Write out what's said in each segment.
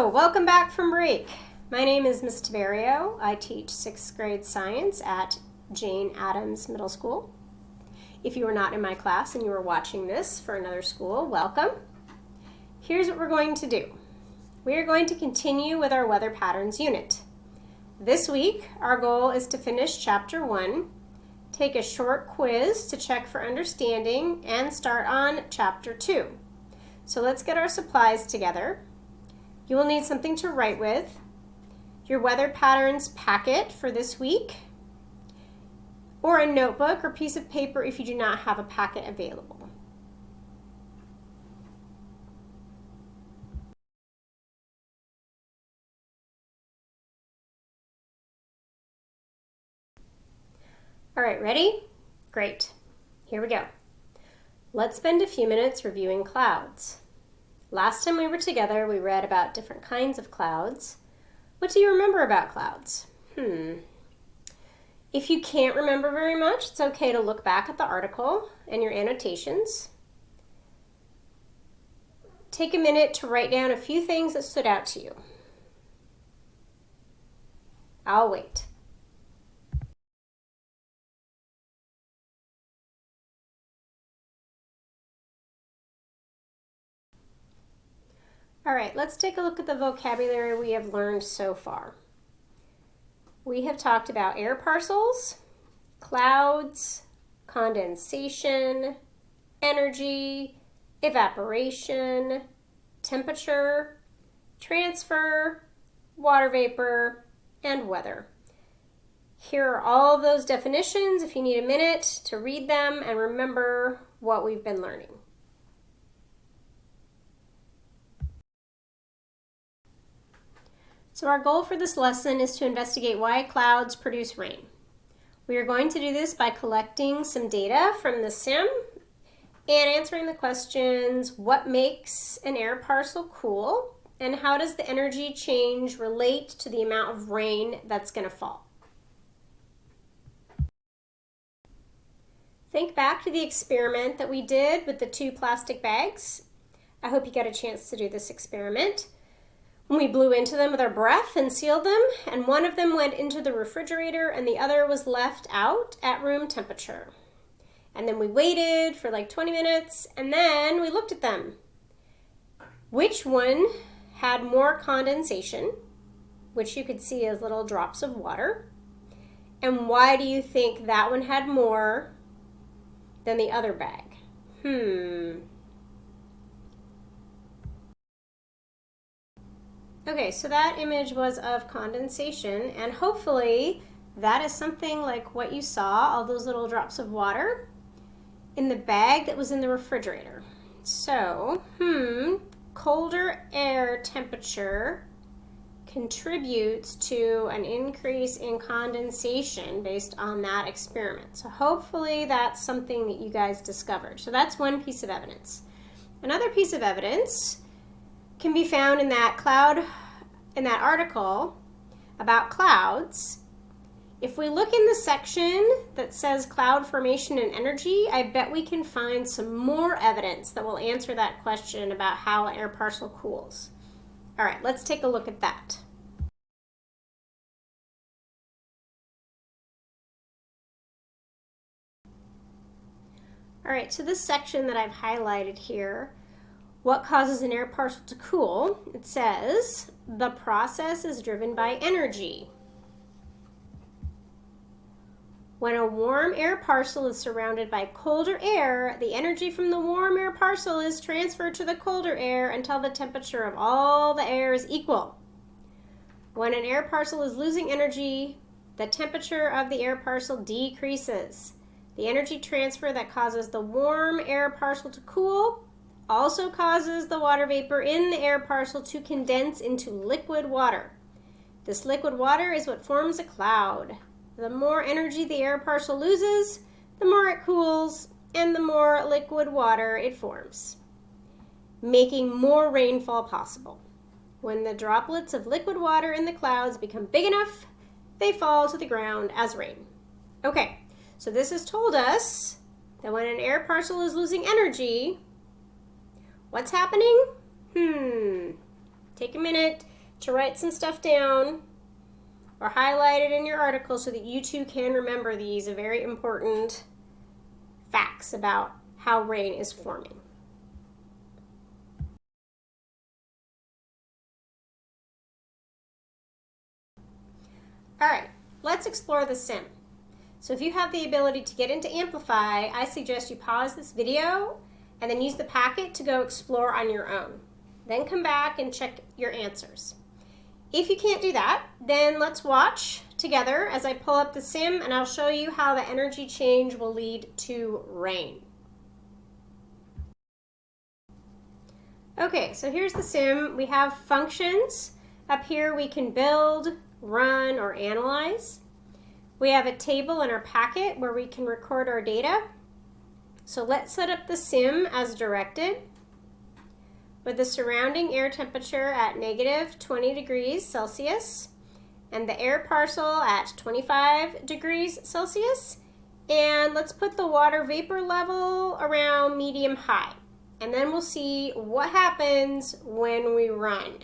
So, welcome back from break. My name is Ms. Tiberio. I teach 6th grade science at Jane Addams Middle School. If you are not in my class and you are watching this for another school, welcome. Here's what we're going to do. We are going to continue with our weather patterns unit. This week, our goal is to finish chapter 1, take a short quiz to check for understanding, and start on chapter 2. So let's get our supplies together. You will need something to write with, your weather patterns packet for this week, or a notebook or piece of paper if you do not have a packet available. All right, ready? Great. Here we go. Let's spend a few minutes reviewing clouds. Last time we were together, we read about different kinds of clouds. What do you remember about clouds? If you can't remember very much, it's okay to look back at the article and your annotations. Take a minute to write down a few things that stood out to you. I'll wait. All right, let's take a look at the vocabulary we have learned so far. We have talked about air parcels, clouds, condensation, energy, evaporation, temperature, transfer, water vapor, and weather. Here are all of those definitions if you need a minute to read them and remember what we've been learning. So our goal for this lesson is to investigate why clouds produce rain. We are going to do this by collecting some data from the sim and answering the questions, what makes an air parcel cool, and how does the energy change relate to the amount of rain that's going to fall? Think back to the experiment that we did with the 2 plastic bags. I hope you got a chance to do this experiment. We blew into them with our breath and sealed them, and one of them went into the refrigerator and the other was left out at room temperature. And then we waited for like 20 minutes and then we looked at them. Which one had more condensation, which you could see as little drops of water? And why do you think that one had more than the other bag? Okay, so that image was of condensation, and hopefully that is something like what you saw, all those little drops of water in the bag that was in the refrigerator. So, colder air temperature contributes to an increase in condensation based on that experiment. So hopefully that's something that you guys discovered. So that's one piece of evidence. Another piece of evidence can be found in that article about clouds. If we look in the section that says cloud formation and energy, I bet we can find some more evidence that will answer that question about how an air parcel cools. All right, let's take a look at that. All right, so this section that I've highlighted here, what causes an air parcel to cool? It says the process is driven by energy. When a warm air parcel is surrounded by colder air, the energy from the warm air parcel is transferred to the colder air until the temperature of all the air is equal. When an air parcel is losing energy, the temperature of the air parcel decreases. The energy transfer that causes the warm air parcel to cool also causes the water vapor in the air parcel to condense into liquid water. This liquid water is what forms a cloud. The more energy the air parcel loses, the more it cools, and the more liquid water it forms, making more rainfall possible. When the droplets of liquid water in the clouds become big enough, they fall to the ground as rain. Okay, so this has told us that when an air parcel is losing energy, what's happening? Take a minute to write some stuff down or highlight it in your article so that you too can remember these very important facts about how rain is forming. All right, let's explore the sim. So if you have the ability to get into Amplify, I suggest you pause this video and then use the packet to go explore on your own. Then come back and check your answers. If you can't do that, then let's watch together as I pull up the sim and I'll show you how the energy change will lead to rain. Okay, so here's the sim. We have functions. Up here we can build, run, or analyze. We have a table in our packet where we can record our data. So let's set up the sim as directed, with the surrounding air temperature at negative 20 degrees Celsius and the air parcel at 25 degrees Celsius. And let's put the water vapor level around medium high. And then we'll see what happens when we run.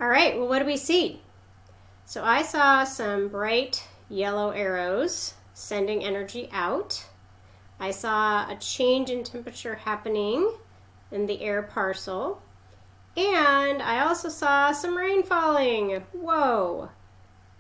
All right, well, what do we see? So I saw some bright yellow arrows sending energy out. I saw a change in temperature happening in the air parcel. And I also saw some rain falling. Whoa.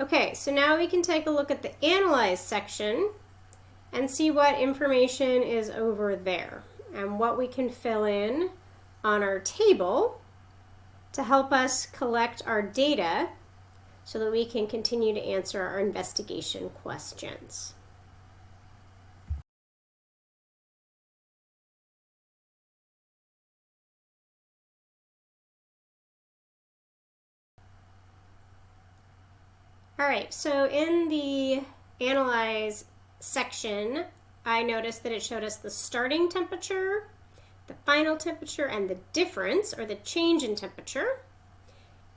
Okay, so now we can take a look at the Analyze section and see what information is over there and what we can fill in on our table to help us collect our data so that we can continue to answer our investigation questions. All right, so in the Analyze section, I noticed that it showed us the starting temperature, the final temperature, and the difference, or the change in temperature.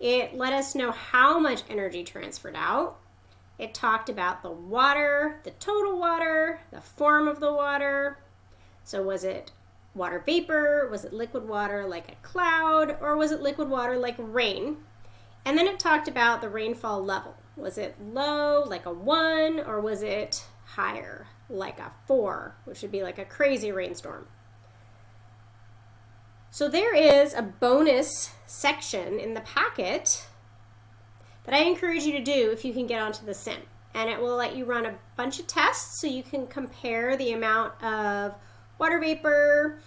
It let us know how much energy transferred out. It talked about the water, the total water, the form of the water. So was it water vapor? Was it liquid water like a cloud? Or was it liquid water like rain? And then it talked about the rainfall level. Was it low, like a 1, or was it higher, like a 4, which would be like a crazy rainstorm? So there is a bonus section in the packet that I encourage you to do if you can get onto the sim. And it will let you run a bunch of tests so you can compare the amount of water vapor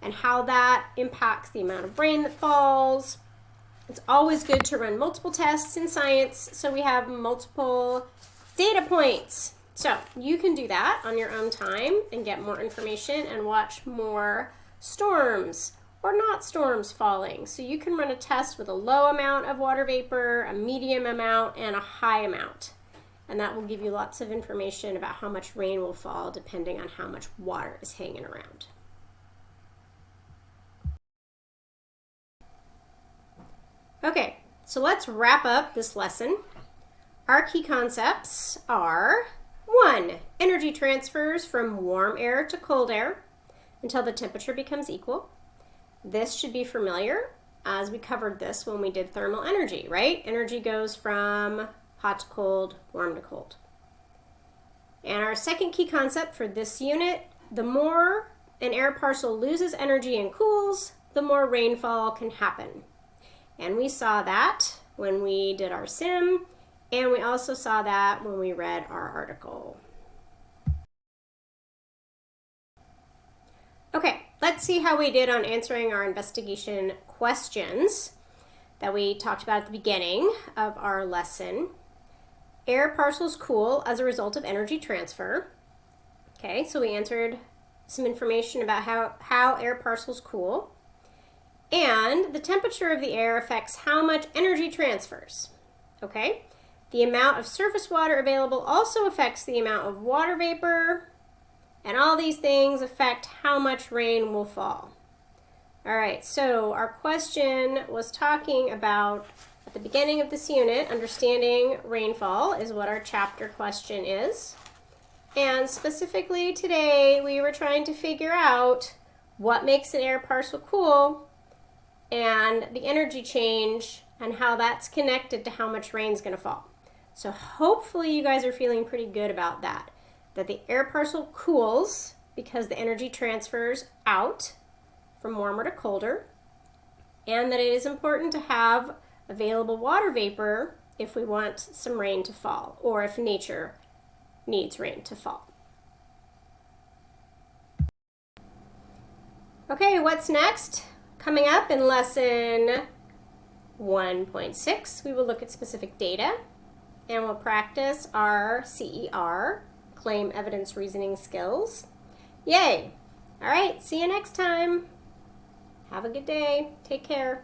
and how that impacts the amount of rain that falls. It's always good to run multiple tests in science so we have multiple data points. So you can do that on your own time and get more information and watch more storms or not storms falling. So you can run a test with a low amount of water vapor, a medium amount, and a high amount. And that will give you lots of information about how much rain will fall depending on how much water is hanging around. Okay, so let's wrap up this lesson. Our key concepts are 1. Energy transfers from warm air to cold air until the temperature becomes equal. This should be familiar as we covered this when we did thermal energy, right? Energy goes from hot to cold, warm to cold. And our second key concept for this unit, the more an air parcel loses energy and cools, the more rainfall can happen. And we saw that when we did our sim, and we also saw that when we read our article. Okay, let's see how we did on answering our investigation questions that we talked about at the beginning of our lesson. Air parcels cool as a result of energy transfer. Okay, so we answered some information about how air parcels cool. And the temperature of the air affects how much energy transfers. Okay, the amount of surface water available also affects the amount of water vapor, and all these things affect how much rain will fall. All right, so our question was talking about, at the beginning of this unit, understanding rainfall is what our chapter question is. And specifically today, we were trying to figure out what makes an air parcel cool and the energy change and how that's connected to how much rain is going to fall. So hopefully you guys are feeling pretty good about that the air parcel cools because the energy transfers out from warmer to colder, and that it is important to have available water vapor if we want some rain to fall or if nature needs rain to fall. Okay, what's next? Coming up in lesson 1.6, we will look at specific data and we'll practice our CER, Claim Evidence Reasoning skills. Yay! All right, see you next time. Have a good day. Take care.